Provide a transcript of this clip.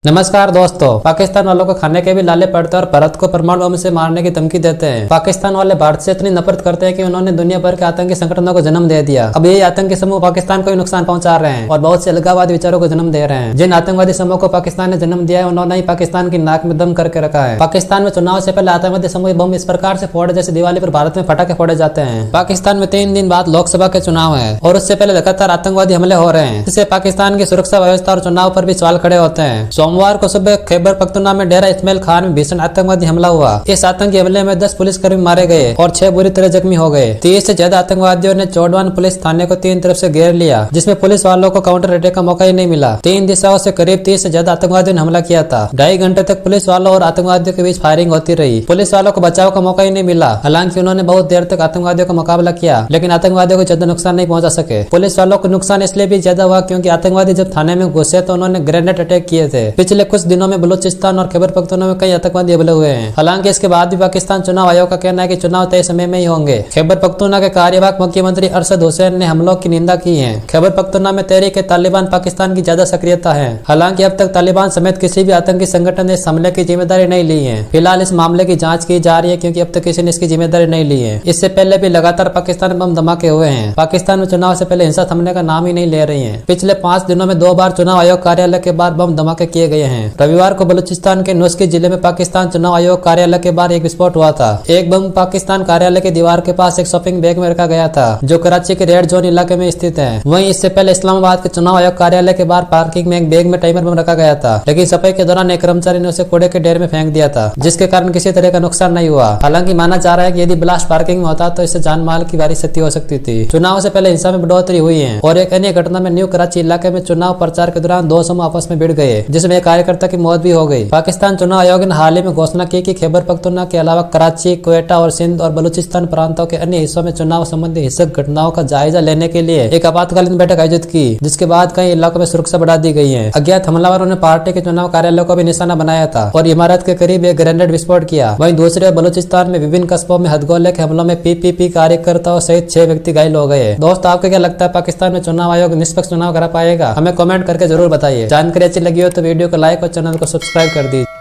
नमस्कार दोस्तों, पाकिस्तान वालों को खाने के भी लाले पड़ते हैं और भारत को परमाणु बम से मारने की धमकी देते हैं। पाकिस्तान वाले भारत से इतनी नफरत करते हैं कि उन्होंने दुनिया भर के आतंकी संगठनों को जन्म दे दिया। अब ये आतंकी समूह पाकिस्तान को भी नुकसान पहुंचा रहे हैं और बहुत से अलगाववादी विचारों को जन्म दे रहे हैं। जिन आतंकवादी समूह को पाकिस्तान ने जन्म दिया है, उन्होंने ही पाकिस्तान की नाक में दम करके रखा है। पाकिस्तान में चुनाव से पहले आतंकवादी समूह बम इस प्रकार से फोड़े जैसे दिवाली पर भारत में पटाखे फोड़े जाते हैं। पाकिस्तान में 3 दिन बाद लोकसभा के चुनाव है और उससे पहले लगातार आतंकवादी हमले हो रहे हैं, जिससे पाकिस्तान की सुरक्षा व्यवस्था और चुनाव पर भी सवाल खड़े होते हैं। सोमवार को सुबह खैबर पख्तूनख्वा में डेरा इस्माइल खान में भीषण आतंकवादी हमला हुआ। इस आतंकी हमले में 10 पुलिसकर्मी मारे गए और 6 बुरी तरह जख्मी हो गए। 30 से ज्यादा आतंकवादियों ने चौड़वान पुलिस थाने को 3 तरफ से घेर लिया, जिसमें पुलिस वालों को काउंटर अटैक का मौका ही नहीं मिला। 3 दिशाओं से करीब 30 से ज्यादा आतंकवादियों ने हमला किया था। 2.5 घंटे तक पुलिस वालों और आतंकवादियों के बीच फायरिंग होती रही। पुलिस वालों को बचाव का मौका ही नहीं मिला। हालांकि उन्होंने बहुत देर तक आतंकवादियों का मुकाबला किया, लेकिन आतंकवादियों को ज्यादा नुकसान नहीं पहुंचा सके। पुलिस वालों को नुकसान इसलिए भी ज्यादा हुआ क्योंकि आतंकवादी जब थाने में घुसे तो उन्होंने ग्रेनेड अटैक किए थे। पिछले कुछ दिनों में बलूचिस्तान और खैबर पख्तूनख्वा में कई आतंकवादी हमले हुए हैं। हालांकि इसके बाद भी पाकिस्तान चुनाव आयोग का कहना है कि चुनाव तय समय में ही होंगे। खैबर पख्तूनख्वा के कार्यवाहक मुख्यमंत्री अरशद हुसैन ने हमलों की निंदा की है। खैबर पख्तूनख्वा में तहरीक-ए-तालिबान पाकिस्तान की ज्यादा सक्रियता है। हालांकि अब तक तालिबान समेत किसी भी आतंकी संगठन ने इस हमले की जिम्मेदारी नहीं ली है। फिलहाल इस मामले की जांच की जा रही है क्योंकि अब तक किसी ने इसकी जिम्मेदारी नहीं ली है। इससे पहले भी लगातार पाकिस्तान में बम धमाके हुए हैं। पाकिस्तान में चुनाव से पहले हिंसा थमने का नाम ही नहीं ले रही है। पिछले 5 दिनों में 2 बार चुनाव आयोग कार्यालय के बाहर बम धमाके किए गए हैं। रविवार को बलूचिस्तान के नुस्की जिले में पाकिस्तान चुनाव आयोग कार्यालय के बाहर एक विस्फोट हुआ था। एक बम पाकिस्तान कार्यालय की दीवार के पास एक शॉपिंग बैग में रखा गया था, जो कराची के रेड जोन इलाके में स्थित है। वहीं इससे पहले इस्लामाबाद के चुनाव आयोग कार्यालय के बाहर पार्किंग में एक बैग में टाइमर बम रखा गया था, लेकिन सफाई के दौरान एक कर्मचारी ने उसे कूड़े के ढेर में फेंक दिया था, जिसके कारण किसी तरह का नुकसान नहीं हुआ। हालांकि माना जा रहा है कि यदि ब्लास्ट पार्किंग में होता तो इससे जान माल की भारी क्षति हो सकती थी। चुनाव से पहले हिंसा में बढ़ोतरी हुई है और एक अन्य घटना में न्यू कराची इलाके में चुनाव प्रचार के दौरान 2 समूह आपस में भिड़ गए, जिसमें एक कार्यकर्ता की मौत भी हो गई। पाकिस्तान चुनाव आयोग ने हाल ही में घोषणा की कि खैबर पख्तूनख्वा के अलावा कराची, क्वेटा और सिंध और बलूचिस्तान प्रांतों के अन्य हिस्सों में चुनाव संबंधी हिंसक घटनाओं का जायजा लेने के लिए एक आपातकालीन बैठक आयोजित की, जिसके बाद कई इलाकों में सुरक्षा बढ़ा दी गई है। अज्ञात हमलावरों ने पार्टी के चुनाव कार्यालय को भी निशाना बनाया था और इमारत के करीब एक ग्रेनेड विस्फोट किया। वहीं दूसरे बलूचिस्तान में विभिन्न कस्बों में हथगोले के हमलों में पीपीपी कार्यकर्ताओं सहित 6 व्यक्ति घायल हो गए। दोस्तों, आपको क्या लगता है पाकिस्तान में चुनाव आयोग निष्पक्ष चुनाव करा पाएगा? हमें कमेंट करके जरूर बताइए। जानकारी अच्छी लगी हो तो वीडियो को लाइक और चैनल को सब्सक्राइब कर दीजिए।